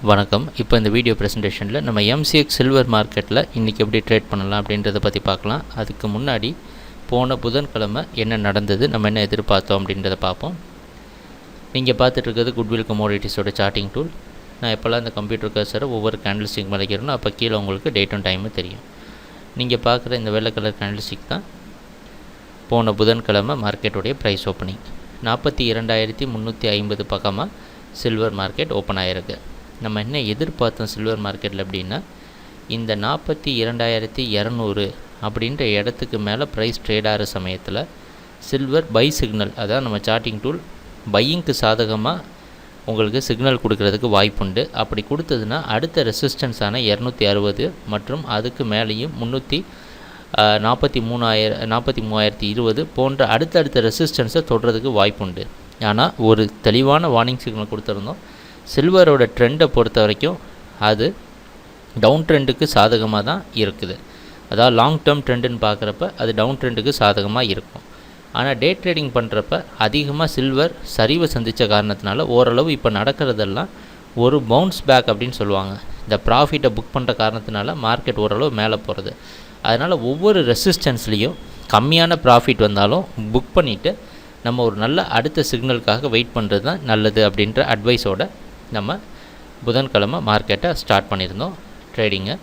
வணக்கம். இப்போ இந்த வீடியோ ப்ரெசன்டேஷனில் நம்ம எம்சிஎக்ஸ் சில்வர் மார்க்கெட்டில் இன்றைக்கி எப்படி ட்ரேட் பண்ணலாம் அப்படின்றத பற்றி பார்க்கலாம். அதுக்கு முன்னாடி போன புதன்கிழமை என்ன நடந்தது, நம்ம என்ன எதிர்பார்த்தோம் அப்படின்றத பார்ப்போம். நீங்கள் பார்த்துட்ருக்கிறது குட்வில் கமோடிட்டிஸோட சார்ட்டிங் டூல். நான் எப்போல்லாம் இந்த கம்ப்யூட்டர் கர்சரை ஒவ்வொரு கேண்டில் ஸ்டிக் மலைக்கிறனோ அப்போ கீழே உங்களுக்கு டேட்டும் டைமும் தெரியும். நீங்கள் பார்க்குற இந்த வெள்ளை கலர் கேண்டில் ஸ்டிக் தான் போன புதன்கிழமை மார்க்கெட்டுடைய ப்ரைஸ் ஓப்பனிங். 42,350 பக்கமாக சில்வர் மார்க்கெட் ஓப்பன் ஆகிருக்கு. நம்ம என்ன எதிர்பார்த்தோம் சில்வர் மார்க்கெட்டில் அப்படின்னா, இந்த 42,200 அப்படின்ற இடத்துக்கு மேலே ப்ரைஸ் ட்ரேட் ஆகிற சமயத்தில் சில்வர் பை சிக்னல், அதாவது நம்ம சார்ட்டிங் டூல் பையிங்க்கு சாதகமாக உங்களுக்கு சிக்னல் கொடுக்கறதுக்கு வாய்ப்புண்டு. அப்படி கொடுத்ததுன்னா அடுத்த ரெசிஸ்டன்ஸான 260 மற்றும் அதுக்கு மேலேயும் 43,020 போன்ற அடுத்தடுத்த ரெசிஸ்டன்ஸை தொடுறதுக்கு வாய்ப்புண்டு. ஆனால் ஒரு தெளிவான வார்னிங் சிக்னல் கொடுத்துருந்தோம். சில்வரோட ட்ரெண்டை பொறுத்த வரைக்கும் அது டவுன் ட்ரெண்டுக்கு சாதகமாக தான் இருக்குது. அதாவது லாங் டேர்ம் ட்ரெண்டுன்னு பார்க்குறப்ப அது டவுன் ட்ரெண்டுக்கு சாதகமாக இருக்கும். ஆனால் டே ட்ரேடிங் பண்ணுறப்ப அதிகமாக சில்வர் சரிவை சந்தித்த காரணத்தினால ஓரளவு இப்போ நடக்கிறதெல்லாம் ஒரு பவுன்ஸ் பேக் அப்படின்னு சொல்லுவாங்க. இந்த ப்ராஃபிட்டை புக் பண்ணுற காரணத்தினால மார்க்கெட் ஓரளவு மேலே போகிறது. அதனால் ஒவ்வொரு ரெசிஸ்டன்ஸ்லேயும் கம்மியான ப்ராஃபிட் வந்தாலும் புக் பண்ணிவிட்டு நம்ம ஒரு நல்ல அடுத்த சிக்னலுக்காக வெயிட் பண்ணுறது தான் நல்லது அப்படின்ற அட்வைஸோடு நம்ம புதன்கிழமை மார்க்கெட்டை ஸ்டார்ட் பண்ணியிருந்தோம் ட்ரேடிங்கை.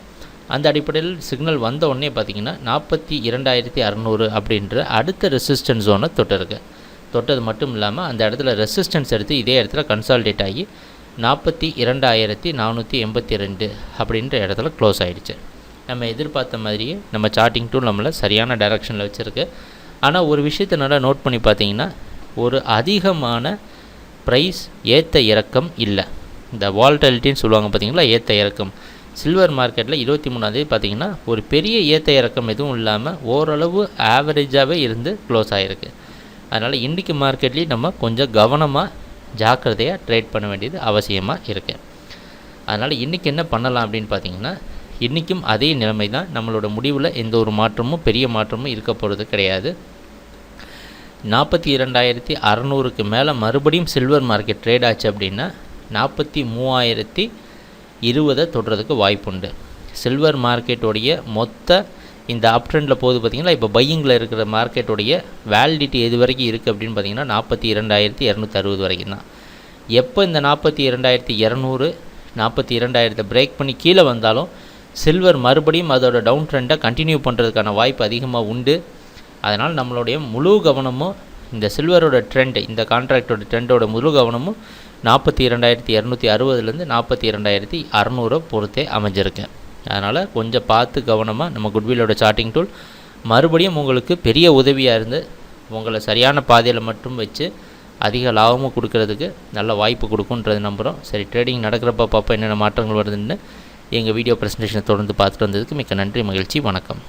அந்த அடிப்படையில் சிக்னல் வந்த உடனே பார்த்திங்கன்னா 42,600 அப்படின்ற அடுத்த ரெசிஸ்டன்ஸ் ஜோனை தொட்டது மட்டும் இல்லாமல் அந்த இடத்துல ரெசிஸ்டன்ஸ் எடுத்து இதே இடத்துல கன்சால்டேட் ஆகி 42,482 அப்படின்ற இடத்துல க்ளோஸ் ஆகிடுச்சு. நம்ம எதிர்பார்த்த மாதிரியே நம்ம சார்ட்டிங் டூல் நம்மளை சரியான டைரக்ஷனில் வச்சுருக்கு. ஆனால் ஒரு விஷயத்தை நல்லா நோட் பண்ணி பார்த்தீங்கன்னா, ஒரு அதிகமான ப்ரைஸ் ஏற்ற இறக்கம் இல்லை. இந்த வால்டாலிட்டின்னு சொல்லுவாங்க பார்த்தீங்களா, ஏற்ற இறக்கம். சில்வர் மார்க்கெட்டில் 23ஆந்தேதி பார்த்திங்கன்னா ஒரு பெரிய ஏற்ற இறக்கம் எதுவும் இல்லாமல் ஓரளவு ஆவரேஜாகவே இருந்து க்ளோஸ் ஆகிருக்கு. அதனால் இன்றைக்கி மார்க்கெட்லேயும் நம்ம கொஞ்சம் கவனமாக ஜாக்கிரதையாக ட்ரேட் பண்ண வேண்டியது அவசியமாக இருக்குது. அதனால் இன்றைக்கி என்ன பண்ணலாம் அப்படின்னு பார்த்திங்கன்னா, இன்றைக்கும் அதே நிலைமை தான். நம்மளோட முடிவில் எந்த ஒரு மாற்றமும் பெரிய மாற்றமும் இருக்க போகிறது கிடையாது. 42,600க்கு மேலே மறுபடியும் சில்வர் மார்க்கெட் ட்ரேட் ஆச்சு அப்படின்னா 43,020 தொடுறதுக்கு வாய்ப்புண்டு. சில்வர் மார்க்கெட்டோடைய மொத்த இந்த அப் ட்ரெண்டில் போகுது பார்த்திங்கன்னா, இப்போ பையிங்கில் இருக்கிற மார்க்கெட்டோடைய வேலிடிட்டி எது வரைக்கும் இருக்குது அப்படின்னு பார்த்திங்கன்னா 42,260 வரைக்கும் தான். எப்போ இந்த 42,200 42,000 பிரேக் பண்ணி கீழே வந்தாலும் சில்வர் மறுபடியும் அதோட டவுன் ட்ரெண்டை கண்டினியூ பண்ணுறதுக்கான வாய்ப்பு அதிகமாக உண்டு. அதனால் நம்மளுடைய முழு கவனமும் இந்த சில்வரோட ட்ரெண்ட், இந்த கான்ட்ராக்டோட ட்ரெண்டோட முழு கவனமும் 42,260 42,600 பொறுத்தே அமைஞ்சிருக்கேன். அதனால் கொஞ்சம் பார்த்து கவனமாக நம்ம குட்வில்லோட சார்ட்டிங் டூல் மறுபடியும் உங்களுக்கு பெரிய உதவியாக இருந்து உங்களை சரியான பாதையில் மட்டும் வச்சு அதிக லாபமும் கொடுக்கறதுக்கு நல்ல வாய்ப்பு கொடுக்குன்றது நம்புகிறோம். சரி, ட்ரேடிங் நடக்கிறப்ப என்னென்ன மாற்றங்கள் வருதுன்னு எங்கள் வீடியோ ப்ரெசன்டேஷனை தொடர்ந்து பார்த்துட்டு வந்ததுக்கு மிக்க நன்றி, மகிழ்ச்சி, வணக்கம்.